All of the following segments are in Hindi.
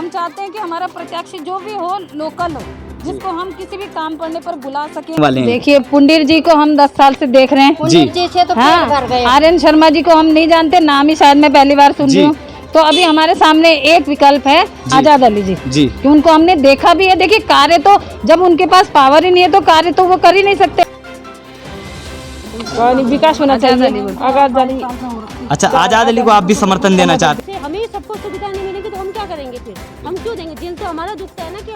हम चाहते हैं कि हमारा प्रत्याशी जो भी हो लोकल हो, जिसको हम किसी भी काम पड़ने पर बुला सकें। देखिए पुंडीर जी को हम 10 साल से देख रहे हैं। पुंडीर जी से तो पेट भर गए। आर्यन शर्मा जी को हम नहीं जानते, नाम ही शायद मैं पहली बार सुन रही हूँ। तो अभी हमारे सामने एक विकल्प है आजाद अली जी कि उनको हमने देखा भी है। देखिए कार्य तो जब उनके पास पावर ही नहीं है तो कार्य तो वो कर ही नहीं सकते। विकास होना चाहिए। अच्छा, आजाद अली को आप भी समर्थन देना चाहते हैं? हमें सबको सुविधा नहीं मिलेगी तो हम क्या करेंगे फिर? हम क्यों देंगे? दिल तो हमारा दुखता है ना कि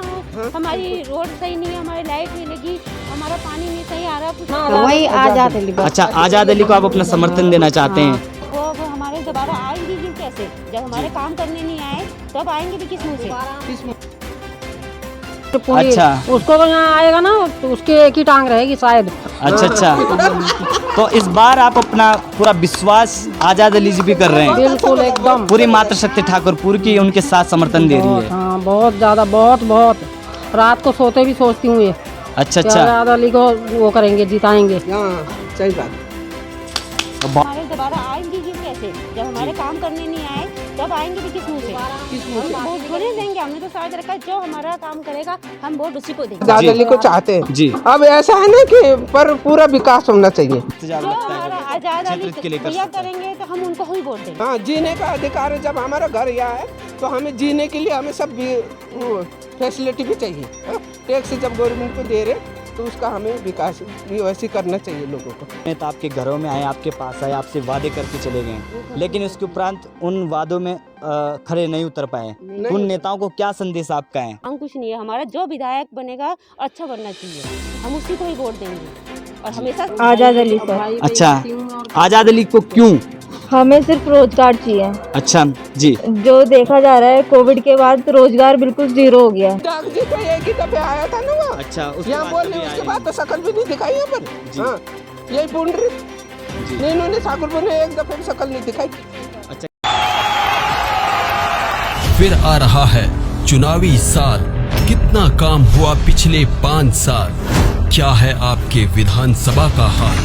हमारी रोड सही नहीं है, हमारी लाइट नहीं लगी, हमारा पानी नहीं सही आ रहा, कुछ वही आजाद अली। अच्छा, आजाद अली को आप अपना समर्थन देना चाहते हैं? वो हमारे दोबारा आएंगे भी कैसे? जब हमारे काम करने नहीं आए तब आएंगे भी किस मुँह से? अच्छा, उसको यहाँ आएगा ना तो उसके एक ही टांग रहेगी शायद। अच्छा। तो इस बार आप अपना पूरा विश्वास आजाद अली जी भी कर रहे हैं? बिल्कुल एकदम। पूरी मातृशक्ति ठाकुरपुर की उनके साथ समर्थन दे रही है? हाँ बहुत ज्यादा, बहुत रात को सोते भी सोचती हूँ ये। अच्छा। आजाद अली को वो करेंगे, जिताएंगे। सही बात। हमारे दोबारा आएंगे भी कैसे? जब हमारे काम करने नहीं आए तब आएंगे भी किस मुँह से? हम वोट थोड़े देंगे, हमने तो शायद रखा है जो हमारा काम करेगा हम वोट उसी को देंगे। आजाद अली को चाहते हैं जी। अब ऐसा है ना कि पर पूरा विकास होना चाहिए। जो हमारा आजाद अली भैया करेंगे तो हम उनको ही वोट देंगे। हाँ, जीने का अधिकार है। जब हमारा घर यहाँ है तो हमें जीने के लिए हमें सब फैसिलिटी भी चाहिए। टैक्स जब गवर्नमेंट को दे रहे तो उसका हमें विकास भी वैसे करना चाहिए लोगों को। नेता आपके घरों में आए, आपके पास आए, आपसे वादे करके चले गए, लेकिन उसके उपरांत उन वादों में खरे नहीं उतर पाए। उन नेताओं को क्या संदेश आपका है? हम कुछ नहीं है, हमारा जो विधायक बनेगा अच्छा बनना चाहिए, हम उसी को ही वोट देंगे और हमेशा आजाद अली सर। अच्छा, आजाद अली को क्यों? हमें सिर्फ रोजगार चाहिए। अच्छा जी। जो देखा जा रहा है कोविड के बाद रोजगार बिल्कुल जीरो हो गया। डाक जी तो एक ही दफे आया था ना वो। अच्छा, यहाँ बोलने उसके बाद तो शकल भी नहीं दिखाई यहाँ पर। हाँ, यही पुंडरी नहीं, इन्होंने ठाकुरपुर ने एक दफे भी शकल नहीं दिखाई। फिर आ रहा है चुनावी साल। कितना काम हुआ पिछले 5 साल? क्या है आपके विधानसभा का हाल?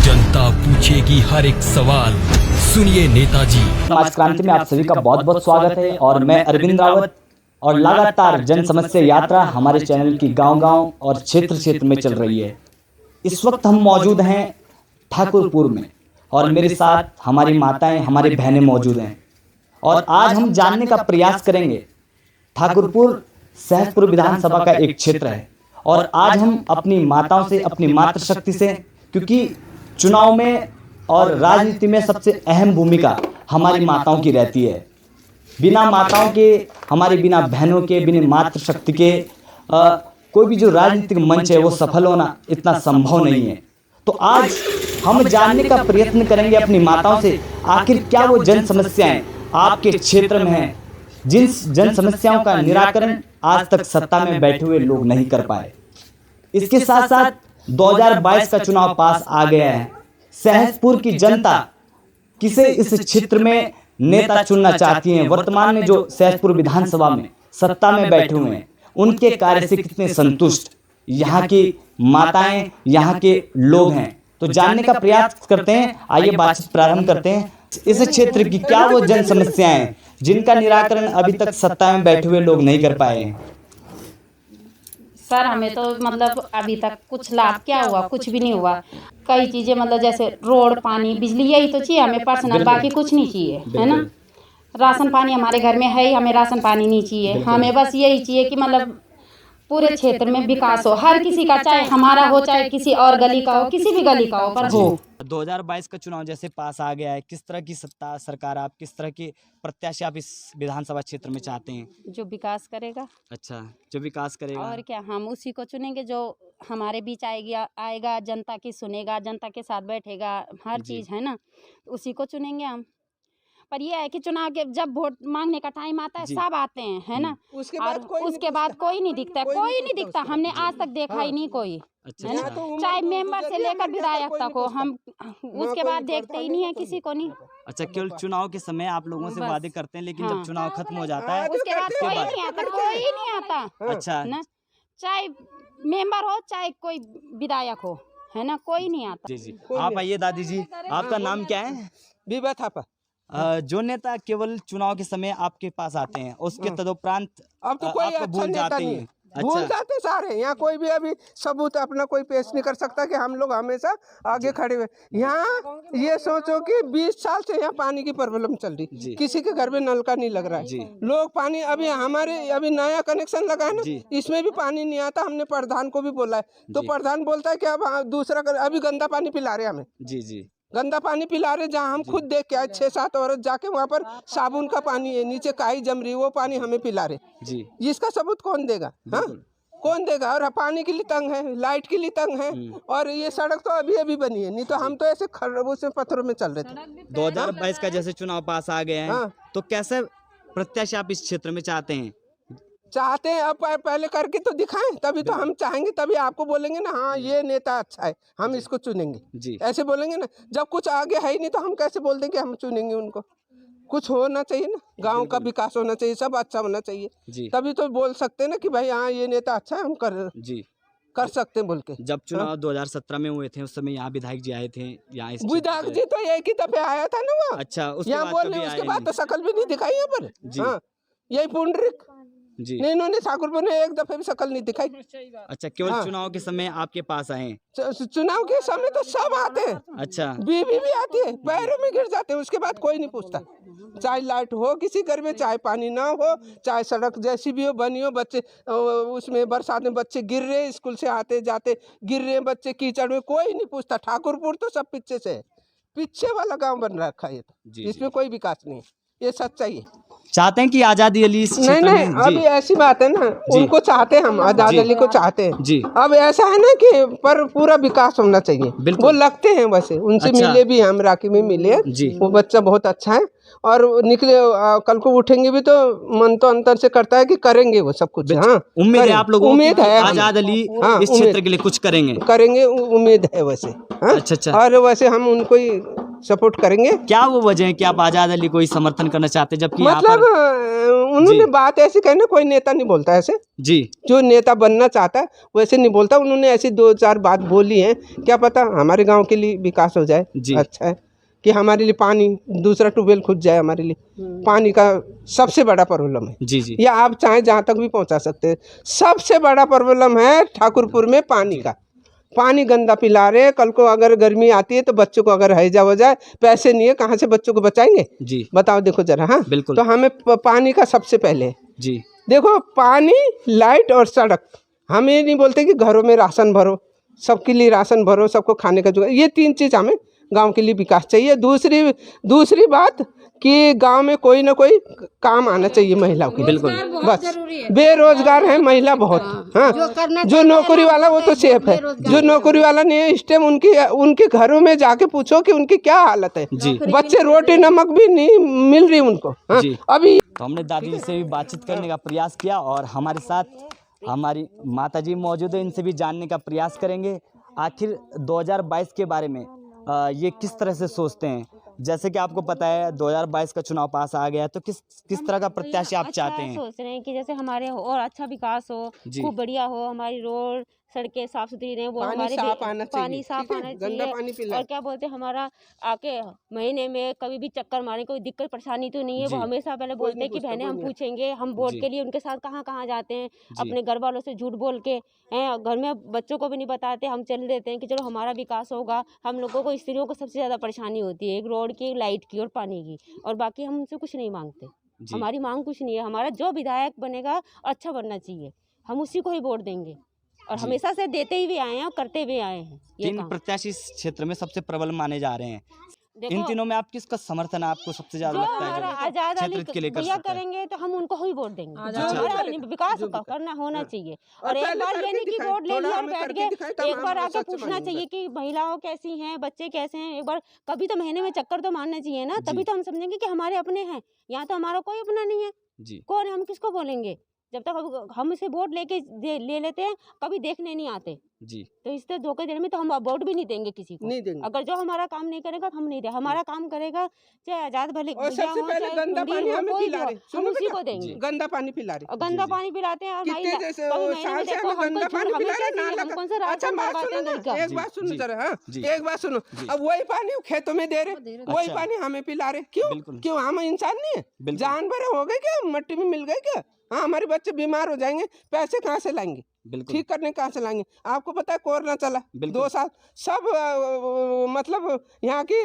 जनता पूछेगी हर एक सवाल। सुनिए नेताजी। समाज क्रांति में आप सभी का बहुत बहुत स्वागत है और मैं अरविंद रावत। और लगातार जन समस्या यात्रा हमारे चैनल की गांव-गांव और क्षेत्र में चल रही है। इस वक्त हम मौजूद हैं ठाकुरपुर में और मेरे साथ हमारी माताएं, हमारी बहनें मौजूद हैं और आज हम जानने का प्रयास करेंगे। ठाकुरपुर सहसपुर विधानसभा का एक क्षेत्र है और आज हम अपनी माताओं से, अपनी मातृशक्ति से, क्योंकि चुनाव में और राजनीति में सबसे अहम भूमिका हमारी माताओं की रहती है। बिना माताओं के, हमारे बिना बहनों के, बिना मातृशक्ति के कोई भी जो राजनीतिक मंच है वो सफल होना इतना संभव नहीं है। तो आज हम जानने का प्रयत्न करेंगे अपनी माताओं से, आखिर क्या वो जन समस्याएं आपके क्षेत्र में हैं, जिन जन समस्याओं का निराकरण आज तक सत्ता में बैठे हुए लोग नहीं कर पाए। इसके साथ साथ 2022 का चुनाव पास आ गया है। सहसपुर की जनता किसे इस क्षेत्र में नेता चुनना चाहती है? वर्तमान में जो सहसपुर विधानसभा में सत्ता में बैठे हुए हैं उनके कार्य से कितने संतुष्ट यहाँ की माताएं, यहाँ के लोग हैं? तो जानने का प्रयास करते हैं। आइए बातचीत प्रारंभ करते हैं। इस क्षेत्र की क्या वो जन समस्याएं हैं जिनका निराकरण अभी तक सत्ता में बैठे हुए लोग नहीं कर पाए हैं? सर हमें तो मतलब अभी तक कुछ लाभ क्या हुआ, कुछ भी नहीं हुआ। कई चीज़ें मतलब जैसे रोड, पानी, बिजली, यही तो चाहिए हमें पर्सनल, बाकी कुछ नहीं चाहिए, है ना। राशन पानी हमारे घर में है ही, हमें राशन पानी नहीं चाहिए। हमें बस यही चाहिए कि मतलब पूरे क्षेत्र में विकास हो, हर किसी का, चाहे हमारा हो चाहे किसी और गली का हो, किसी भी गली का हो, पर हो। 2022 का चुनाव जैसे पास आ गया है, किस तरह की सत्ता सरकार, आप किस तरह की प्रत्याशी आप इस विधानसभा क्षेत्र में चाहते हैं? जो विकास करेगा। अच्छा, जो विकास करेगा। और क्या, हम उसी को चुनेंगे जो हमारे बीच आएगा, जनता की सुनेगा, जनता के साथ बैठेगा, हर चीज़ है ना, उसी को चुनेंगे हम। पर ये है कि चुनाव के जब वोट मांगने का टाइम आता है सब आते हैं, है ना, उसके बाद कोई नहीं दिखता, कोई नहीं दिखता। हमने आज तक देखा ही नहीं कोई, है ना, चाहे मेंबर से लेकर विधायक तक हो, हम उसके बाद देखते ही नहीं है किसी को नहीं। अच्छा, केवल चुनाव के समय आप लोगों से वादे करते हैं, लेकिन जब चुनाव खत्म हो जाता है उसके बाद कोई नहीं आता, कोई नहीं आता। अच्छा ना, चाहे मेंबर हो चाहे कोई विधायक हो, है ना, कोई नहीं आता। जी। आप आइए दादी जी, आपका नाम क्या है? विभा थापा। जो नेता केवल चुनाव के समय आपके पास आते हैं, उसके तदुपरांत अब तो कोई आपको अच्छा भूल नेता जाते नहीं हैं। है। भूल जाते सारे। यहाँ कोई भी अभी सबूत अपना कोई पेश नहीं कर सकता कि हम लोग हमेशा आगे खड़े हुए। यहाँ ये सोचो कि 20 साल से यहाँ पानी की प्रॉब्लम चल रही, किसी के घर में नल का नहीं लग रहा है। लोग पानी अभी हमारे अभी नया कनेक्शन लगा है ना, इसमें भी पानी नहीं आता। हमने प्रधान को भी बोला है, तो प्रधान बोलता है कि अब दूसरा अभी गंदा पानी पिला रहे हमें। जी गंदा पानी पिला रहे, जहाँ हम खुद देख के आए 6-7 औरत जाके वहाँ पर साबुन का पानी है, नीचे काई जम रही, वो पानी हमें पिला रहे जी। इसका सबूत कौन देगा? हाँ, कौन देगा? और पानी के लिए तंग है, लाइट के लिए तंग है, और ये सड़क तो अभी अभी बनी है, नहीं तो हम तो ऐसे खरबूज में पत्थरों में चल रहे थे। 2022 का जैसे चुनाव पास आ गए हैं, तो कैसे प्रत्याशी आप इस क्षेत्र में चाहते हैं? चाहते हैं अब पहले करके तो दिखाएं, तभी तो हम चाहेंगे, तभी आपको बोलेंगे ना हाँ ये नेता अच्छा है, हम इसको चुनेंगे जी। ऐसे बोलेंगे ना, जब कुछ आगे है ही नहीं तो हम कैसे बोल देंगे हम चुनेंगे उनको? कुछ होना चाहिए ना, गांव का विकास होना चाहिए, सब अच्छा होना चाहिए जी। तभी तो बोल सकते हैं ना कि भाई हाँ ये नेता अच्छा है, हम कर सकते हैं बोल के। जब चुनाव 2017 में हुए थे, उस समय यहाँ विधायक जी आए थे, यहाँ विधायक जी तो एक ही दफे आया था ना वो। अच्छा, यहाँ बोलने उसके बाद तो शकल भी नहीं दिखाई यहाँ पर। हाँ, यही पुंडरिक जी नहीं, इन्होंने ठाकुरपुर ने एक दफे भी शकल नहीं दिखाई। अच्छा, केवल चुनाव के समय आपके पास आए? चुनाव के समय तो सब आते हैं। अच्छा, बीवी भी आती है, पैरों में गिर जाते हैं, उसके बाद कोई नहीं पूछता। चाहे लाइट हो किसी घर में, चाहे पानी ना हो, चाहे सड़क जैसी भी हो बनी हो, बच्चे उसमें बरसात में बच्चे गिर रहे, स्कूल से आते जाते गिर रहे बच्चे कीचड़ में, कोई नहीं पूछता। ठाकुरपुर तो सब पीछे से है, पीछे वाला गाँव बन रखा है, इसमें कोई विकास नहीं है, ये सच्चाई है। चाहते हैं कि आजादी अली इस क्षेत्र नहीं, अभी ऐसी बात है ना, उनको चाहते हैं हम, आजाद अली को चाहते हैं जी। अब ऐसा है ना कि पर पूरा विकास होना चाहिए, वो लगते हैं वैसे, उनसे मिले भी हम, राखी में मिले जी। वो बच्चा बहुत अच्छा है, और निकले कल को उठेंगे भी तो मन तो अंतर से करता है कि करेंगे वो सब कुछ। हाँ, उम्मीद है आप लोगों को, उम्मीद है आजाद अली इस क्षेत्र के लिए कुछ करेंगे, उम्मीद है वैसे। अच्छा, और वैसे हम उनको ही सपोर्ट करेंगे। क्या वो वजह है कि आप आजाद अली को ही समर्थन करना चाहते हैं, जबकि मतलब उन्होंने बात ऐसी कही ना, कोई नेता नहीं बोलता ऐसे जी, जो नेता बनना चाहता है वैसे नहीं बोलता। उन्होंने ऐसी 2-4 बात बोली है, क्या पता हमारे गांव के लिए विकास हो जाए जी। अच्छा है कि हमारे लिए पानी, दूसरा ट्यूबवेल खुद जाए, हमारे लिए पानी का सबसे बड़ा प्रॉब्लम है जी। या आप चाहे जहाँ तक भी पहुँचा सकते हैं, सबसे बड़ा प्रॉब्लम है ठाकुरपुर में पानी का। पानी गंदा पिला रहे, कल को अगर गर्मी आती है तो बच्चों को अगर हैजा हो जाए, पैसे नहीं है, कहाँ से बच्चों को बचाएंगे जी? बताओ, देखो जरा। हाँ बिल्कुल, तो हमें पानी का सबसे पहले जी। देखो, पानी, लाइट और सड़क। हम ये नहीं बोलते कि घरों में राशन भरो, सबके लिए राशन भरो, सबको खाने का जुगाड़, ये 3 चीज़ हमें गांव के लिए विकास चाहिए। दूसरी बात कि गांव में कोई ना कोई काम आना चाहिए महिलाओं के, बिल्कुल बस। बेरोजगार है महिला बहुत। हाँ, जो नौकरी वाला वो तो सेफ है, जो नौकरी वाला नहीं है, इस टाइम उनके घरों में जाके पूछो कि उनकी क्या हालत है जी। बच्चे रोटी नमक भी नहीं मिल रही उनको। हाँ, अभी तो हमने दादी से भी बातचीत करने का प्रयास किया, और हमारे साथ हमारी माताजी मौजूद है, इनसे भी जानने का प्रयास करेंगे आखिर 2022 के बारे में ये किस तरह से सोचते हैं। जैसे कि आपको पता है 2022 का चुनाव पास आ गया, तो किस तरह का प्रत्याशी आप चाहते हैं? सोच रहे हैं कि जैसे हमारे और अच्छा विकास हो, खूब बढ़िया हो, हमारी रोड सड़कें साफ सुथरी रहे, वो हमारे पानी साफ आना चाहिए, और क्या बोलते हैं, हमारा आके महीने में कभी भी चक्कर मारे, कोई दिक्कत परेशानी तो नहीं है। वो हमेशा पहले बोलते हैं कि बहने हम पूछेंगे, हम वोट के लिए उनके साथ कहाँ जाते हैं, अपने घर वालों से झूठ बोल के हैं, घर में बच्चों को भी नहीं बताते, हम चल देते हैं कि चलो हमारा विकास होगा। हम लोगों को, स्त्रियों को सबसे ज़्यादा परेशानी होती है, एक रोड की, लाइट की और पानी की, और बाकी हम उनसे कुछ नहीं मांगते। हमारी मांग कुछ नहीं है, हमारा जो विधायक बनेगा अच्छा बनना चाहिए, हम उसी को ही वोट देंगे, और हमेशा से देते ही भी आए हैं और करते भी आए हैं। 3 प्रत्याशी इस क्षेत्र में सबसे प्रबल माने जा रहे हैं। इन तीनों में आप किसका समर्थन आपको सबसे ज्यादा लगता है? आजाद अली भैया करेंगे तो हम उनको ही वोट देंगे। विकास करना होना चाहिए, और एक बार ये नहीं कि वोट ले लिया और बैठ गए, एक बार आके पूछना चाहिए कि महिलाओं कैसी हैं, बच्चे कैसे हैं, एक बार कभी तो महीने में चक्कर तो मारना चाहिए ना, तभी तो हम समझेंगे कि हमारे अपने हैं। यहाँ तो हमारा कोई अपना नहीं है जी। कौन है, हम किसको बोलेंगे? जब तक हम इसे वोट ले लेते हैं, कभी देखने नहीं आते जी। तो इससे धोखे देने में तो हम वोट भी नहीं देंगे किसी को। नहीं देंगे। अगर जो हमारा काम नहीं करेगा तो हम नहीं देंगे। हमारा काम करेगा, चाहे आजाद भले और सबसे पहले गंदा पानी हमें पिला रहे, हम उसी को देंगे। गंदा पानी पिला रहे, और गंदा पानी पिलाते हैं। और कितने कभी जैसे महीने साल में से देखो हमें गंदा हमको पानी हमें पिला क्या रहे, चाहिए, नाला हम कौन सा का। अच्छा राशन बात करवाते हैं सुनो घर का। ना, एक बात सुनो जरा। हाँ, जी। एक बात सुनो, अब वही पानी खेतों में दे रहे, वही अच्छा। पानी हमें पिला रहे, क्यों? बिल्कुल। क्यों? हम इंसान नहीं है? बिल्कुल। जानवर हो गए क्या? मट्टी में मिल गए क्या? हाँ, हमारे बच्चे बीमार हो जाएंगे, पैसे कहाँ से लाएंगे? बिल्कुल। ठीक करने कहाँ से लाएंगे? आपको पता है कोरोना चला 2 साल, सब मतलब यहाँ की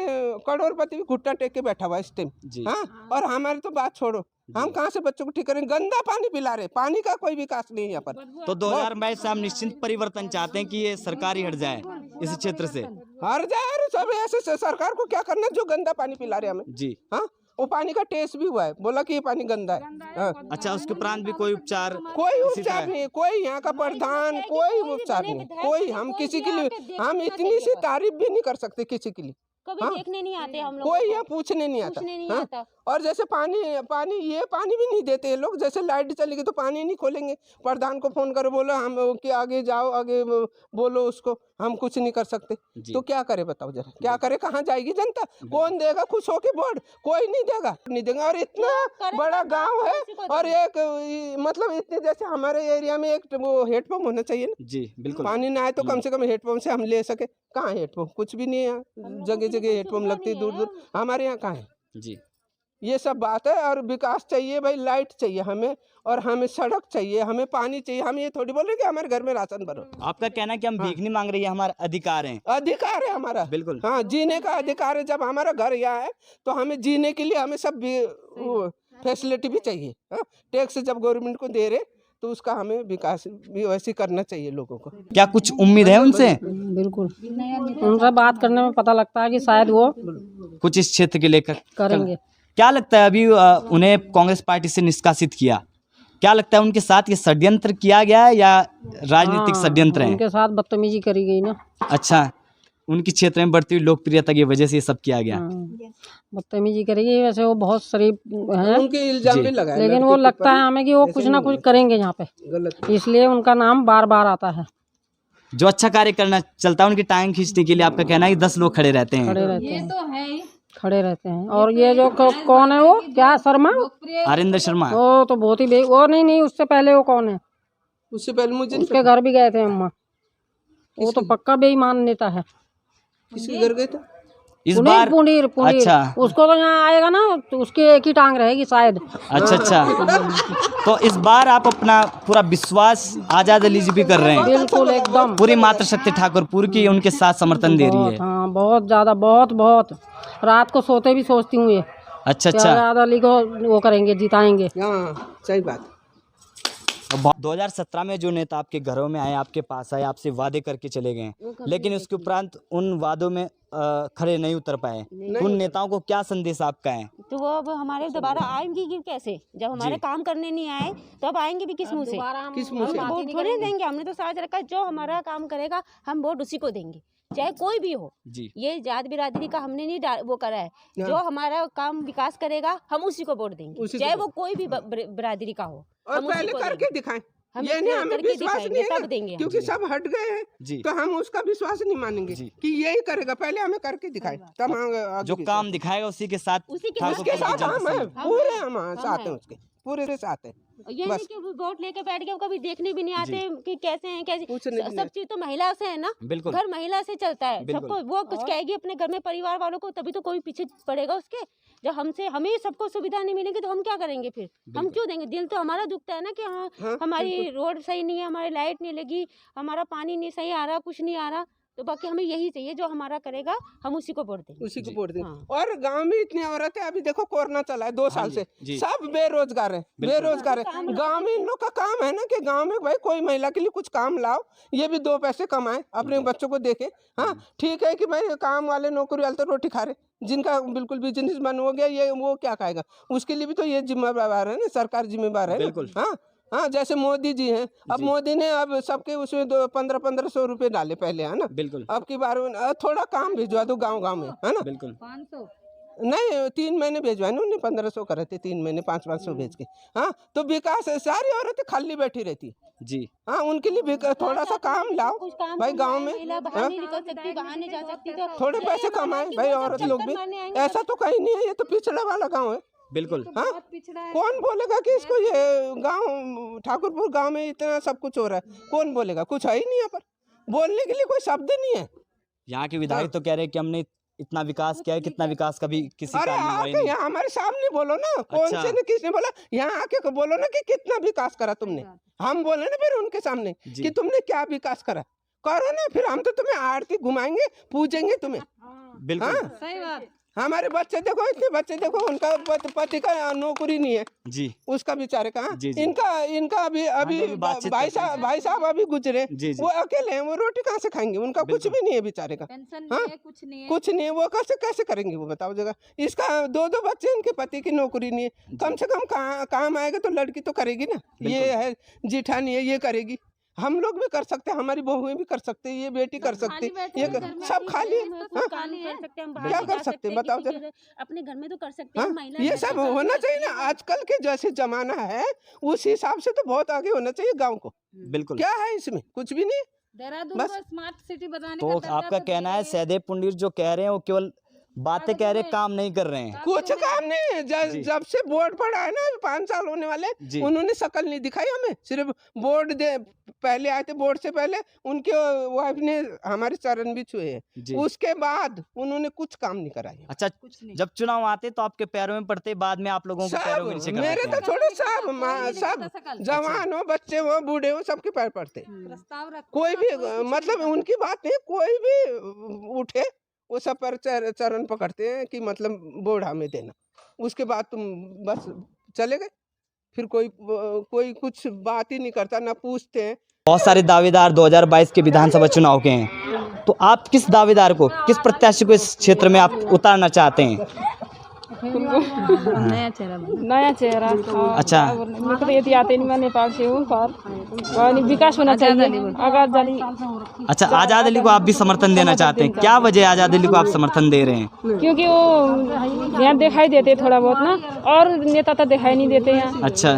करोड़पति भी घुटना टेक के बैठा हुआ है इस टाइम। जी। हाँ, और हमारी तो बात छोड़ो, हम कहाँ से बच्चों को ठीक करेंगे? गंदा पानी पिला रहे, पानी का कोई विकास नहीं है यहाँ पर। तो 2022 से हम निश्चित परिवर्तन चाहते हैं कि ये सरकार ही हट जाए इस क्षेत्र से। हर जाए सब ऐसे सरकार को क्या करना है जो गंदा पानी पिला रहे हमें? जी। हाँ, वो पानी का टेस्ट भी हुआ है, बोला कि ये पानी गंदा है। हाँ। अच्छा, उसके उपरांत भी कोई उपचार? कोई उपचार नहीं, कोई यहाँ का प्रधान, कोई उपचार नहीं, कोई। हम किसी के लिए, हम इतनी सी तारीफ भी नहीं कर सकते किसी के लिए। कभी हाँ? देखने नहीं आते हम लोग, कोई यहाँ पूछने नहीं आता। पूछने नहीं हाँ? आता। और जैसे पानी ये पानी भी नहीं देते ये लोग, जैसे लाइट चलेगी तो पानी नहीं खोलेंगे। प्रधान को फोन करो, बोलो हम कि आगे जाओ, आगे बोलो उसको, हम कुछ नहीं कर सकते। तो क्या करे बताओ जरा, क्या करे? कहाँ जाएगी जनता? कौन देगा खुश होके वोट? कोई नहीं देगा, नहीं देगा। और इतना बड़ा गांव है, और एक मतलब इतने जैसे हमारे एरिया में एक वो हेडपम्प होना चाहिए ना। जी बिल्कुल। पानी ना आए तो कम से कम हेडपम्प से हम ले सके। कहाँ हेडपम्प? कुछ भी नहीं है, जगह जगह हेडपम्प लगती है, दूर दूर। हमारे यहाँ कहाँ है? जी। ये सब बात है। और विकास चाहिए भाई, लाइट चाहिए हमें, और हमें सड़क चाहिए, हमें पानी चाहिए। हम ये थोड़ी बोल रहे कि हमारे घर में राशन भरो। आपका कहना है कि हम भीख नहीं मांग रही है, हमारा अधिकार है। अधिकार है हमारा, बिल्कुल। हाँ, जीने का अधिकार है। जब हमारा घर यहाँ है तो हमें जीने के लिए हमें सब फैसिलिटी भी चाहिए। हाँ? टैक्स जब गवर्नमेंट को दे रहे तो उसका हमें विकास भी वैसे करना चाहिए लोगों को। क्या कुछ उम्मीद है उनसे? बिल्कुल, उनसे बात करने में पता लगता है कि शायद वो कुछ इस क्षेत्र के लेकर करेंगे। क्या लगता है अभी उन्हें कांग्रेस पार्टी से निष्कासित किया, क्या लगता है उनके साथ ये षड्यंत्र किया गया है या राजनीतिक षड्यंत्र है? उनके साथ बदतमीजी करी गई ना। अच्छा, उनकी क्षेत्र में बढ़ती हुई लोकप्रियता की वजह से ये सब किया गया। बदतमीजी करेगी। वैसे वो बहुत शरीफ हैं, उनके इल्जाम भी लगाए, लेकिन वो लगता है हमें कि वो कुछ ना कुछ करेंगे यहाँ पे, गलत। इसलिए उनका नाम बार बार आता है। जो अच्छा कार्य करना चलता है उनकी टांग खींचने के लिए आपका कहना है कि 10 लोग खड़े रहते हैं। खड़े रहते हैं। और ये जो कौन है, वो क्या शर्मा, हरिंदर शर्मा, वो तो बहुत ही वो नहीं, उससे पहले वो कौन है? उससे पहले मुझे उसके घर भी गए थे अम्मा, वो तो पक्का बेईमान नेता है। किसके घर गए थे? इस बार पुनीर अच्छा, उसको तो यहाँ आएगा ना तो उसकी एक ही टांग रहेगी शायद। अच्छा। तो इस बार आप अपना पूरा विश्वास आजाद अली जी भी कर रहे हैं? बिल्कुल, एकदम पूरी मातृशक्ति ठाकुरपुर की उनके साथ समर्थन दे रही है। हाँ, बहुत ज्यादा, बहुत। रात को सोते भी सोचती हूँ ये। अच्छा। आजाद अली को वो करेंगे, जिताएंगे। हाँ, सही बात। 2017 में जो नेता आपके घरों में आए, आपके पास आए, आपसे वादे करके चले गए, लेकिन उसके उपरांत उन वादों में खड़े नहीं उतर पाए, उन नेताओं को क्या संदेश आपका है? तो वो अब हमारे दोबारा आएंगी कि कैसे? जब हमारे काम करने नहीं आए तो अब आएंगे भी किस मुंह से? किस मुंह से? हम वोट थोड़ी देंगे। हमने तो साथ रखा है, जो हमारा काम करेगा हम वोट उसी को देंगे, चाहे कोई भी हो। जी। ये जात बिरादरी का हमने नहीं वो करा है। जो हमारा काम विकास करेगा हम उसी को वोट देंगे, चाहे वो कोई भी बिरादरी का हो। और पहले करके दिखाएं, ये नहीं हमें विश्वास नहीं है देंगे, क्योंकि सब हट गए हैं तो हम उसका विश्वास नहीं मानेंगे कि यही करेगा। पहले हमें करके दिखाएं, तब हम जो काम दिखाएगा उसी के साथ उसके साथ हम हैं, पूरे हम साथ हैं, उसके पूरे साथ हैं। ये नहीं कि वोट लेके बैठ गए, कभी देखने भी नहीं आते कि कैसे हैं, कैसे। सब चीज तो महिला से है ना, बिल्कुल, घर महिला से चलता है। सबको वो कुछ कहेगी अपने घर में परिवार वालों को, तभी तो कोई पीछे पड़ेगा उसके। जब हमें सबको सुविधा नहीं मिलेगी तो हम क्या करेंगे फिर? हम क्यों देंगे? दिल तो हमारा दुखता है ना कि हाँ, हमारी रोड सही नहीं है, हमारी लाइट नहीं लगी, हमारा पानी नहीं सही आ रहा, कुछ नहीं आ रहा। तो बाकी हमें यही चाहिए, जो हमारा करेगा हम उसी को वोट देंगे, उसी को वोट देंगे। और गांव में इतनी औरतें, अभी देखो कोरोना चला है 2 साल से, सब बेरोजगार है, बेरोजगार है। गांव में इन लोग का काम है ना कि गांव में भाई कोई महिला के लिए कुछ काम लाओ, ये भी 2 पैसे कमाए, अपने बच्चों को देखे। हाँ, ठीक है कि भाई काम वाले नौकरी वाले तो रोटी खा रहे, जिनका बिल्कुल बिजनेस बंद हो गया, ये वो क्या खाएगा? उसके लिए भी तो ये जिम्मेवार है ना, सरकार जिम्मेवार है ना। हाँ, जैसे मोदी जी हैं, अब मोदी ने अब सबके उसमें 1500 रुपए डाले पहले, है ना। बिल्कुल। अब की बार थोड़ा काम भिजवा दो गांव में, है ना। बिल्कुल। नहीं 3 महीने भेजवाए ना, उन्हें 1500 करे थे, 3 महीने 500 भेज के। हाँ तो विकास सारी औरतें खाली बैठी रहती जी। हाँ, उनके लिए थोड़ा सा काम लाओ भाई, गांव में बाहर नहीं निकल सकती, बाहर नहीं जा सकती, तो थोड़े पैसे कमाए भाई औरत लोग भी। ऐसा तो कहीं नहीं है, ये तो पिछड़ा वाला गांव है। बिल्कुल। हाँ कौन बोलेगा कि इसको ये गांव ठाकुरपुर गांव में इतना सब कुछ हो रहा है, कौन बोलेगा? कुछ है ही नहीं यहाँ पर, बोलने के लिए कोई शब्द नहीं है। यहाँ के विधायक तो कह रहे हैं कि हमने इतना विकास किया है, कितना विकास कभी किसी अरे का आके यहाँ हमारे सामने बोलो ना, कौन से ने किसने बोला, यहाँ आके बोलो ना कि कितना विकास करा तुमने। हम बोले ना फिर उनके सामने कि तुमने क्या विकास करा, करो ना, फिर हम तो तुम्हें आरती घुमाएंगे, पूजेंगे तुम्हें। बिल्कुल सही बात। हमारे बच्चे देखो, इतने बच्चे देखो, उनका पति का नौकरी नहीं है जी, उसका बेचारे का। जी, जी। इनका अभी भाई साहब अभी गुजरे, जी, जी। वो अकेले हैं, वो रोटी कहाँ से खाएंगे? उनका कुछ भी नहीं है बेचारे का, हाँ कुछ नहीं है, वो कैसे करेंगे वो बताओ जगह। इसका 2 बच्चे, इनके पति की नौकरी नहीं है, कम से कम काम आएगा तो लड़की तो करेगी ना। ये है जिठानी है, ये करेगी, हम लोग भी कर सकते हैं, हमारी बहुएं भी कर सकते हैं, ये बेटी कर सकती है, ये सब खाली है। क्या कर सकते हैं बताओ जरा, अपने घर में तो कर सकते हैं। ये सब होना चाहिए ना, आजकल के जैसे जमाना है उस हिसाब से तो बहुत आगे होना चाहिए गांव को। बिल्कुल। क्या है इसमें? कुछ भी नहीं। देहरादून को स्मार्ट सिटी बनाने तो का आपका कहना है सहदेव पुंडीर जो कह रहे हैं वो केवल बातें कह रहे, काम नहीं कर रहे हैं? कुछ काम नहीं। जब से बोर्ड पड़ा है ना, 5 साल होने वाले, उन्होंने शकल नहीं दिखाई हमें। सिर्फ बोर्ड पहले आए थे, बोर्ड से पहले उनके वाइफ ने हमारे चरण भी छुए हैं, उसके बाद उन्होंने कुछ काम नहीं कराया। अच्छा, जब चुनाव आते तो आपके पैरों में पड़ते, बाद में आप लोगों के पैरों में नीचे मेरे तो छोड़ो, सब जवान हो, बच्चे हो, बूढ़े हो, सबके पैर पड़ते। कोई भी मतलब उनकी बात नहीं, कोई भी उठे वो सब पर चरण पकड़ते हैं कि मतलब बोर्ड हमें देना, उसके बाद तुम बस चले गए, फिर कोई कुछ बात ही नहीं करता, ना पूछते हैं। बहुत सारे दावेदार 2022 के विधानसभा चुनाव के हैं, तो आप किस दावेदार को, किस प्रत्याशी को इस क्षेत्र में आप उतारना चाहते हैं? नया चेहरा। अच्छा, मेरे को तो ये आते नहीं, मैं नेपाल से हूँ, पर विकास होना चाहिए। आजाद अली। अच्छा, आजाद अली को आप भी समर्थन देना चाहते हैं? क्या वजह आजाद अली को आप समर्थन दे रहे हैं? क्योंकि वो यहाँ दिखाई देते थोड़ा बहुत ना, और नेता तो दिखाई नहीं देते यहाँ। अच्छा,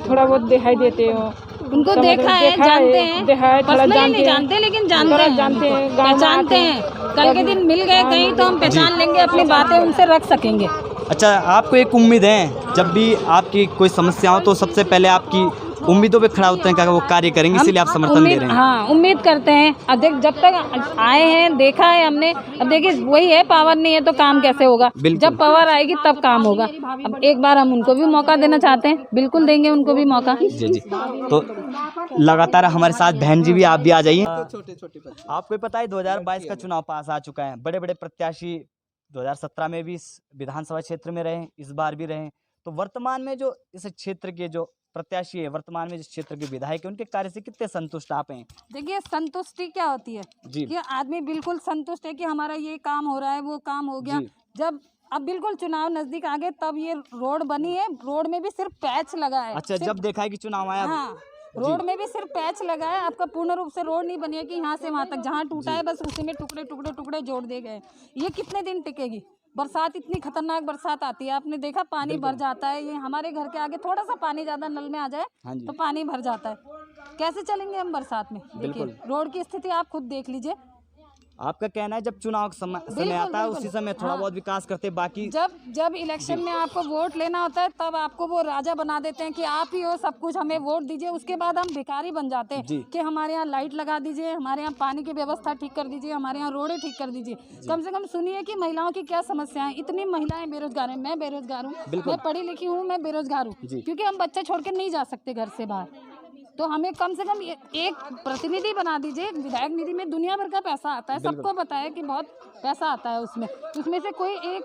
थोड़ा बहुत दिखाई देते हो, उनको देखा है, जानते हैं, पर्सनली नहीं जानते लेकिन जानते हैं, पहचानते हैं। कल के दिन मिल गए कहीं तो हम पहचान लेंगे, अपनी बातें उनसे रख सकेंगे। अच्छा, आपको एक उम्मीद है, जब भी आपकी कोई समस्या हो तो सबसे पहले आपकी उम्मीदों पे खड़ा होते हैं कि वो कार्य करेंगे, इसीलिए आप समर्थन दे रहे हैं? हाँ, उम्मीद करते हैं। अब जब तक आए हैं, देखा है हमने, अब देखिए वही है, पावर नहीं है तो काम कैसे होगा? जब पावर आएगी तब काम होगा। अब एक बार हम उनको भी मौका देना चाहते हैं, बिल्कुल देंगे उनको भी मौका। जी जी। तो लगातार हमारे साथ बहन जी भी, आप भी आ जाइए। आपको पता है 2022 का चुनाव पास आ चुका है, बड़े बड़े प्रत्याशी 2017 में भी इस विधानसभा क्षेत्र में रहे, इस बार भी रहे, तो वर्तमान में जो इस क्षेत्र के जो प्रत्याशी है, वर्तमान में जिस क्षेत्र के विधायक है, उनके कार्य से कितने संतुष्ट आप हैं? देखिए, संतुष्टि क्या होती है कि आदमी बिल्कुल संतुष्ट है कि हमारा ये काम हो रहा है, वो काम हो गया। जब अब बिल्कुल चुनाव नजदीक आ गए तब ये रोड बनी है, रोड में भी सिर्फ पैच लगा है। अच्छा, जब देखा है कि चुनाव आया, हाँ, रोड में भी सिर्फ पैच लगा है, आपका पूर्ण रूप से रोड नहीं बनी है कि यहाँ से वहाँ तक, जहाँ टूटा है बस उसी में टुकड़े टुकड़े टुकड़े जोड़ दिए गए। ये कितने दिन टिकेगी? बरसात, इतनी खतरनाक बरसात आती है, आपने देखा पानी भर जाता है। ये हमारे घर के आगे थोड़ा सा पानी ज्यादा नल में आ जाए तो पानी भर जाता है। कैसे चलेंगे हम बरसात में? देखिए रोड की स्थिति आप खुद देख लीजिए। आपका कहना है जब चुनाव समय आता है उसी समय थोड़ा बहुत विकास करते, बाकी जब इलेक्शन में आपको वोट लेना होता है तब आपको वो राजा बना देते हैं कि आप ही हो सब कुछ, हमें वोट दीजिए। उसके बाद हम भिखारी बन जाते हैं कि हमारे यहाँ लाइट लगा दीजिए, हमारे यहाँ पानी की व्यवस्था ठीक कर दीजिए, हमारे यहाँ रोडें ठीक कर दीजिए। कम से कम सुनिए कि महिलाओं की क्या समस्या है। इतनी महिलाएं बेरोजगार हैं, मैं बेरोजगार हूँ, मैं पढ़ी लिखी हूँ, मैं बेरोजगार हूँ, क्योंकि हम बच्चे छोड़ के नहीं जा सकते घर से बाहर। तो हमें कम से कम एक प्रतिनिधि बना दीजिए। विधायक निधि में दुनिया भर का पैसा आता है, सबको पता है कि बहुत पैसा आता है उसमें से कोई एक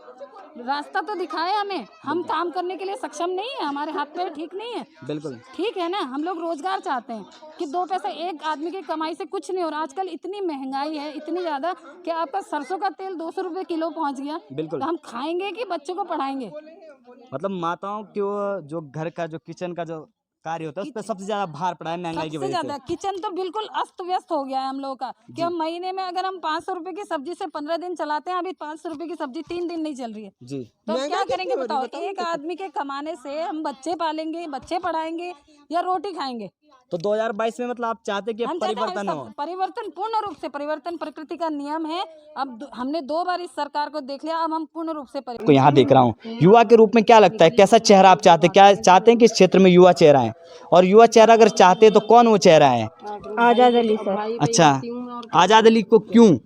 रास्ता तो दिखाए हमें। हम काम करने के लिए सक्षम नहीं है, हमारे हाथ पैर ठीक नहीं है। बिल्कुल ठीक है ना, हम लोग रोजगार चाहते हैं कि 2 पैसा एक आदमी की कमाई से कुछ नहीं हो रहा। आजकल इतनी महंगाई है, इतनी ज्यादा कि आपका सरसों का तेल 200 रुपये किलो पहुंच गया। बिल्कुल। तो हम खाएंगे कि बच्चों को पढ़ाएंगे? मतलब माताओं के जो घर का जो किचन का जो कार्य होता है उस पर सबसे ज्यादा भार पड़ा है महंगाई की सबसे वजह ज्यादा से। किचन तो बिल्कुल अस्त व्यस्त हो गया है हम लोगों का कि हम महीने में अगर हम 500 रुपए की सब्जी से 15 दिन चलाते हैं, अभी 500 रुपए की सब्जी 3 दिन नहीं चल रही है। जी तो अब क्या करेंगे बताओ? एक आदमी के कमाने से हम बच्चे पालेंगे, बच्चे पढ़ाएंगे या रोटी खाएंगे? तो 2022 में मतलब आप चाहते कि हम चाहते हैं परिवर्तन हो? परिवर्तन, पूर्ण रूप से परिवर्तन प्रकृति का नियम है। अब हमने 2 बार इस सरकार को देख लिया, अब हम पूर्ण रूप से को यहाँ देख रहा हूँ, युवा के रूप में क्या लगता है, कैसा चेहरा आप चाहते हैं? क्या चाहते हैं कि इस क्षेत्र में युवा चेहरा है? और युवा चेहरा अगर चाहते हैं तो कौन वो चेहरा है? आजाद अली सर। अच्छा, आजाद अली को क्यों?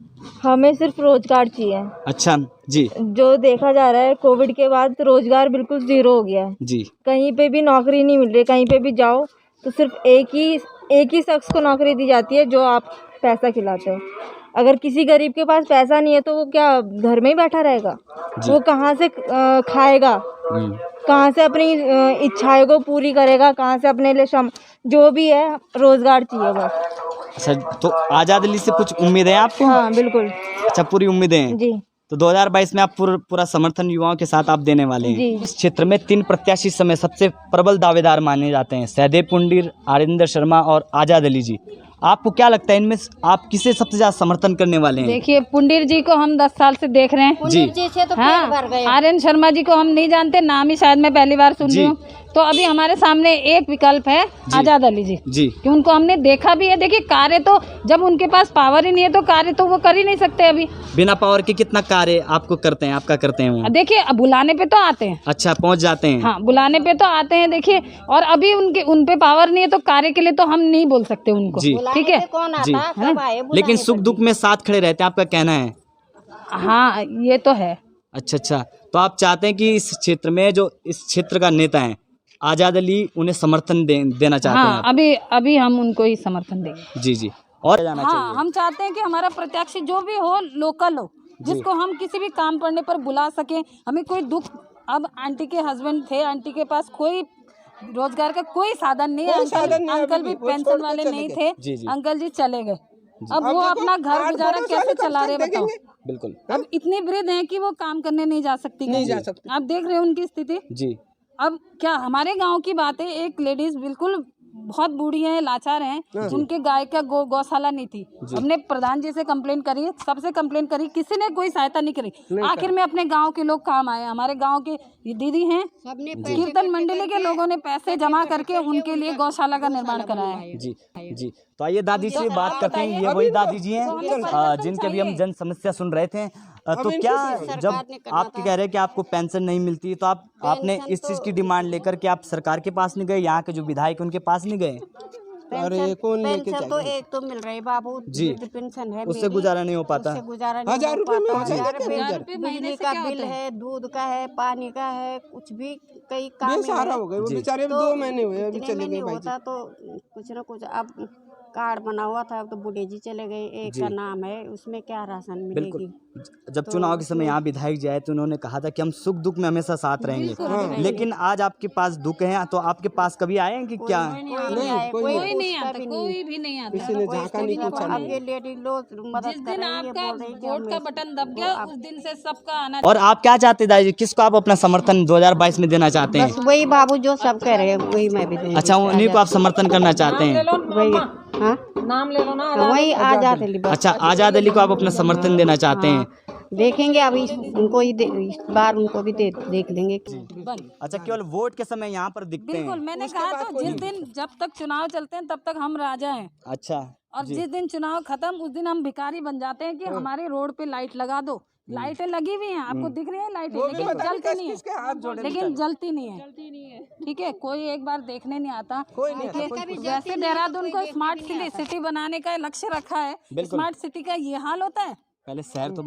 हमें सिर्फ रोजगार चाहिए। अच्छा जी। जो देखा जा रहा है कोविड के बाद रोजगार बिल्कुल जीरो हो गया है जी। कहीं पे भी नौकरी नहीं मिल रही, कहीं पे भी जाओ तो सिर्फ एक ही शख्स को नौकरी दी जाती है जो आप पैसा खिलाते हो। अगर किसी गरीब के पास पैसा नहीं है तो वो क्या घर में ही बैठा रहेगा? वो कहाँ से खाएगा, कहाँ से अपनी इच्छाओं को पूरी करेगा, कहाँ से अपने लिए जो भी है रोजगार चाहिए बस। अच्छा, तो आजाद अली से कुछ उम्मीद है आपको? हाँ बिल्कुल। अच्छा, पूरी उम्मीदें हैं जी। तो 2022 में आप पूरा समर्थन युवाओं के साथ आप देने वाले हैं। जी। इस क्षेत्र में 3 प्रत्याशी इस समय सबसे प्रबल दावेदार माने जाते हैं, सहदेव पुंडीर, आरिंदर शर्मा और आजाद अली जी। आपको क्या लगता है इनमें आप किसे सबसे ज्यादा समर्थन करने वाले हैं? देखिए, पुंडीर जी को हम 10 साल से देख रहे हैं जी। हाँ, आर्यन शर्मा जी को हम नहीं जानते, नाम ही शायद मैं पहली बार सुन रही हूँ। तो अभी हमारे सामने एक विकल्प है आजाद अली जी कि उनको हमने देखा भी है। देखिए, कार्य तो जब उनके पास पावर ही नहीं है तो कार्य तो वो कर ही नहीं सकते। अभी बिना पावर के कितना कार्य आपको करते हैं, आपका करते हैं वो? देखिए, अब बुलाने पे तो आते हैं। अच्छा, पहुंच जाते हैं। हाँ, बुलाने पे तो आते हैं। देखिए, और अभी उन पे पावर नहीं है तो कार्य के लिए तो हम नहीं बोल सकते उनको। ठीक है जी। लेकिन सुख दुख में साथ खड़े रहते हैं, आपका कहना है? हाँ, ये तो है। अच्छा, तो आप चाहते हैं कि इस क्षेत्र में जो इस क्षेत्र का नेता है आजाद अली, उन्हें समर्थन देना चाहते हैं? हाँ, अभी हम उनको ही समर्थन देंगे। जी। और जाना चाहिए। हाँ, हम चाहते हैं कि हमारा प्रत्याशी जो भी हो लोकल हो, जिसको हम किसी भी काम पड़ने पर बुला सकें। हमें कोई दुख, अब आंटी के हस्बैंड थे, आंटी के पास कोई रोजगार का कोई साधन नहीं है। अंकल भी पेंशन वाले नहीं थे। अंकल जी चले गए। अब वो अपना घर गुजारा कैसे चला रहे बताओ? बिल्कुल। अब इतनी वृद्ध हैं कि वो काम करने नहीं जा सकती। आप देख रहे हो उनकी स्थिति जी। अब क्या हमारे गांव की बात है, एक लेडीज बिल्कुल बहुत बूढ़ी है, लाचार हैं, उनके गाय का गौशाला नहीं थी। हमने प्रधान जी से कंप्लेन करी, सबसे कंप्लेन करी, किसी ने कोई सहायता नहीं करी। आखिर में अपने गांव के लोग काम आए। हमारे गांव के दीदी हैं, कीर्तन मंडली के लोगों ने पैसे जमा करके उनके लिए गौशाला का निर्माण कराया है। जी। तो आइए दादी से बात करते हैं। ये वही दादी जी हैं जिनके भी हम जन समस्या सुन रहे थे। तो क्या जब आप कह रहे हैं कि आपको पेंशन नहीं मिलती, तो आपने इस चीज की डिमांड लेकर के आप सरकार के पास नहीं गए, यहाँ के जो विधायक उनके पास नहीं गए? अरे कौन लेके पेंशन तो एक तो मिल रही बाबू जी, पेंशन है, उससे गुजारा नहीं हो पाता। 1000 रुपए में हो जाएगा। बिजली का बिल है, दूध का है, पानी का है, कुछ भी कई काम बेसहारा हो गए वो बेचारे। 2 महीने हुए अभी चले गए भाई। होता तो कुछ ना कुछ। अब कार्ड बना हुआ था, अब तो बूढ़े जी चले गए। एक का नाम है, उसमें क्या राशन मिलेगी? जब चुनाव के समय यहाँ विधायक जी आए तो उन्होंने कहा था कि हम सुख दुख में हमेशा साथ रहेंगे। लेकिन आज आपके पास दुख है, तो आपके पास कभी आए हैं कि क्या? कोई नहीं आता, कोई भी नहीं आता। किसी ने झांका नहीं, पूछा नहीं। अब ये लेडी लोग मदद जिस दिन आपका वोट का बटन दब गया, उस दिन से सबका आना। और आप क्या चाहते हैं दादी, किसको आप अपना समर्थन 2022 में देना चाहते हैं? बस वही बाबू जो सब कह रहे हैं वही मैं भी दूंगी। अच्छा, उन्हीं को आप समर्थन करना चाहते हैं? वही नाम ले लो ना, वही आजाद अली। अच्छा, आजाद अली को आप अपना समर्थन देना चाहते हैं? देखेंगे अभी उनको ही इस बार उनको भी देख लेंगे। अच्छा, केवल वोट के समय यहाँ पर दिखते हैं? बिल्कुल, मैंने कहा तो जिस दिन जब तक चुनाव चलते हैं तब तक हम राजा हैं। अच्छा। और जिस दिन चुनाव खत्म उस दिन हम भिखारी बन जाते हैं कि हमारे रोड पे लाइट लगा दो। लाइटें लगी हुई हैं, आपको दिख रही है लाइटें, लेकिन जलती नहीं है। लेकिन जलती नहीं है। ठीक है, कोई एक बार देखने नहीं आता। वैसे देहरादून को स्मार्ट सिटी बनाने का लक्ष्य रखा है। स्मार्ट सिटी का ये हाल होता है। पहले शहर तो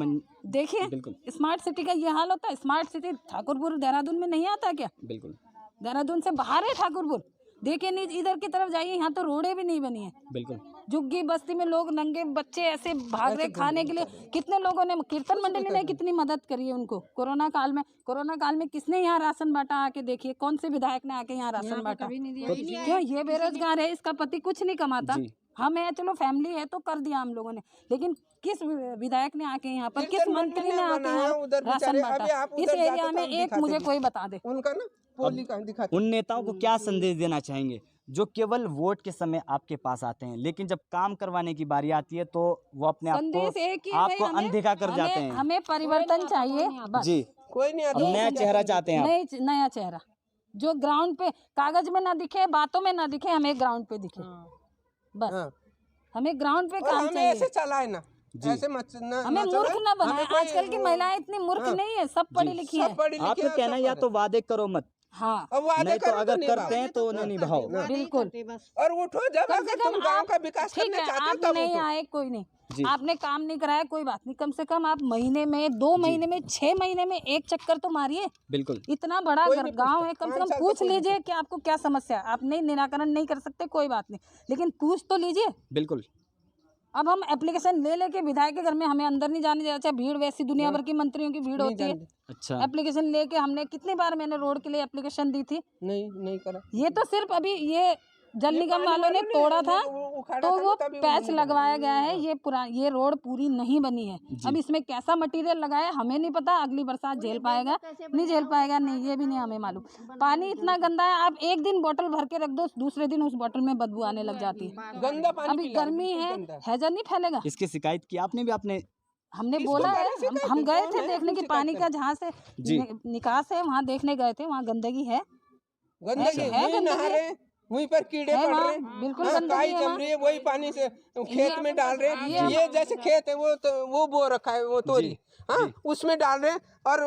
देखिए, स्मार्ट सिटी का ये हाल होता है। स्मार्ट सिटी ठाकुरपुर देहरादून में नहीं आता क्या? बिल्कुल, देहरादून से बाहर है ठाकुरपुर। देखिए नहीं, इधर की तरफ जाइए, यहाँ तो रोडें भी नहीं बनी है। बिल्कुल। झुग्गी बस्ती में लोग नंगे बच्चे ऐसे भाग रहे खाने के लिए। कितने लोगों ने, कीर्तन मंडली ने कितनी मदद करी है उनको कोरोना काल में किसने यहाँ राशन बांटा? आके देखिए, कौन से विधायक ने आके यहाँ राशन बांटा? क्यों? ये बेरोजगार है, इसका पति कुछ नहीं कमाता। हम है, चलो फैमिली है तो कर दिया हम लोगों ने, लेकिन किस विधायक ने आके यहाँ पर, किस मंत्री ने आके यहाँ राशन बांटा? इस एरिया में एक मुझे कोई बता दे। उनका ना उन नेताओं को क्या संदेश देना चाहेंगे जो केवल वोट के समय आपके पास आते हैं, लेकिन जब काम करवाने की बारी आती है तो वो अपने आप संदेश एक ही को है आपको भाई, अनदेखा कर जाते हैं। हमें परिवर्तन चाहिए बस। जी, कोई नहीं अब नया चेहरा चाहते हैं आप। नया चेहरा जो ग्राउंड पे कागज में ना दिखे, बातों में ना दिखे, हमें ग्राउंड पे दिखे बस। हाँ। हमें ग्राउंड पे और काम हमें चाहिए। ऐसे चलाए ना, ऐसे मत ना, हमें मूर्ख ना बनाए। आजकल की महिलाएं इतनी मूर्ख नहीं है, सब पढ़ी लिखी है। आपका कहना है या तो वादे करो मत, हाँ, नहीं तो अगर करते हैं तो उन्हें निभाओ। बिल्कुल। और उठो जब कम से अगर कम तुम गांव आप का विकास ठीक करना है, चाहते हो आप तब नहीं उठो। आए कोई नहीं, जी। आपने काम नहीं कराया कोई बात नहीं, कम से कम आप महीने में 2 महीने में 6 महीने में एक चक्कर तो मारिए। बिल्कुल, इतना बड़ा कोई नहीं गांव है, पूछता। कम से 5 कम साल पूछ तक कोई लीजिए कि आपको क्या समस्या है। आप नहीं निराकरण नहीं कर सकते कोई बात नहीं, लेकिन पूछ तो लीजिए। बिल्कुल। अब हम एप्लीकेशन ले लेके विधायक के घर में हमें अंदर नहीं जाने दिया। भीड़ वैसी दुनिया भर की मंत्रियों की भीड़ होती है। अच्छा, एप्लीकेशन लेके हमने कितनी बार मैंने रोड के लिए एप्लीकेशन दी थी। नहीं करा। ये तो सिर्फ अभी ये जल निगम वालों ने तोड़ा था तो वो पैच लगवाया गया है। ये रोड पूरी नहीं बनी है। अब इसमें कैसा मटेरियल लगाया हमें नहीं पता। अगली बरसात झेल पाएगा नहीं झेल पाएगा नहीं, ये भी नहीं हमें मालूम। पानी इतना गंदा है, आप एक दिन बोतल भर के रख दो, दूसरे दिन उस बोतल में बदबू आने लग जाती है। गंदा पानी अभी गर्मी है, हैजा नहीं फैलेगा। इसकी शिकायत की आपने भी? आपने हमने बोला है, हम गए थे देखने की पानी का जहाँ से निकास है वहाँ देखने गए थे, वहाँ गंदगी है। गंदगी नहा रहे, वहीं पर कीड़े पड़ रहे हैं, बिल्कुल काई जम रही है, वही पानी से खेत में डाल रहे हैं। ये जैसे खेत है वो बो रखा है, वो तोरी हाँ उसमें डाल रहे हैं। और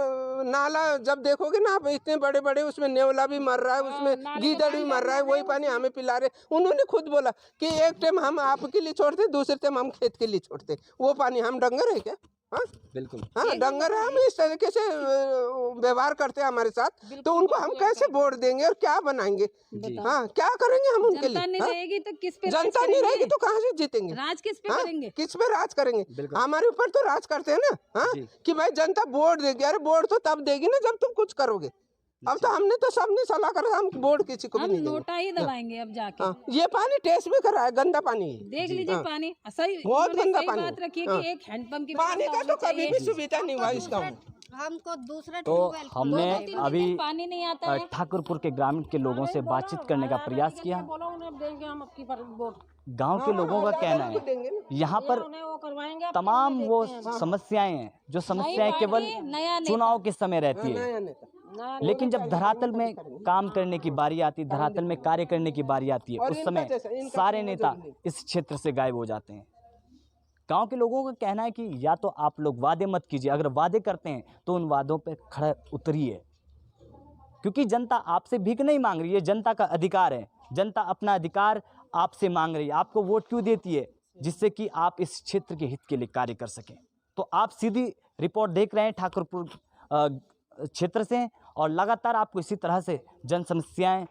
नाला जब देखोगे ना आप, इतने बड़े बड़े उसमें नेवला भी मर रहा है, उसमें गीदड़ भी मर रहा है, वही पानी हमें पिला रहे। उन्होंने खुद बोला कि एक टाइम हम आपके लिए छोड़ते, दूसरे टाइम हम खेत के लिए छोड़ते। वो पानी हम डंगर है क्या? हाँ बिल्कुल, हाँ डंगर है। हम इस तरीके से व्यवहार करते हैं हमारे साथ, तो उनको हम कैसे वोट देंगे और क्या बनाएंगे? हाँ क्या करेंगे हम उनके लिए? जनता नहीं रहेगी तो किस पे जनता नहीं रहेगी तो कहाँ से जीतेंगे? राज किस पे करेंगे? किस पे राज करेंगे? हमारे ऊपर तो राज करते हैं ना। हाँ कि भाई जनता वोट देगी। अरे वोट तो तब देगी ना जब तुम कुछ करोगे। अब तो हमने तो सबने सलाह करा, हम वोट किसी को भी नहीं देंगे। नोटा ही दबाएंगे अब जाके। ये पानी टेस्ट भी करा है, गंदा पानी देख लीजिए पानी सही, बहुत गंदा पानी। बात रखी है कि एक हैंडपंप की पानी का तो कभी भी सुविधा नहीं हुआ इसका। हमको दूसरा तो हमने अभी पानी नहीं आता है। ठाकुरपुर के ग्रामीण के लोगों से बातचीत करने का प्रयास किया। गांव के लोगों का कहना है यहाँ पर तमाम वो समस्याएं हैं जो समस्याएं केवल चुनाव के समय रहती है, लेकिन जब धरातल में काम करने की बारी आती है, धरातल में कार्य करने की बारी आती है, उस समय सारे नेता इस क्षेत्र से गायब हो जाते हैं। गांव के लोगों का कहना है कि या तो आप लोग वादे मत कीजिए, अगर वादे करते हैं तो उन वादों पे खड़ा उतरिए, क्योंकि जनता आपसे भीख नहीं मांग रही है, जनता का अधिकार है। जनता अपना अधिकार आपसे मांग रही है। आपको वोट क्यों देती है? जिससे कि आप इस क्षेत्र के हित के लिए कार्य कर सकें। तो आप सीधी रिपोर्ट देख रहे हैं ठाकुरपुर क्षेत्र से, और लगातार आपको इसी तरह से जन समस्याएँ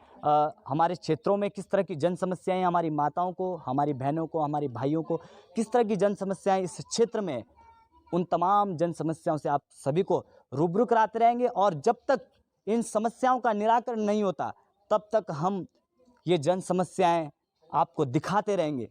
हमारे क्षेत्रों में किस तरह की जन समस्याएँ, हमारी माताओं को, हमारी बहनों को, हमारे भाइयों को किस तरह की जन समस्याएँ इस क्षेत्र में, उन तमाम जन समस्याओं से आप सभी को रूबरू कराते रहेंगे। और जब तक इन समस्याओं का निराकरण नहीं होता तब तक हम ये जन समस्याएं आपको दिखाते रहेंगे।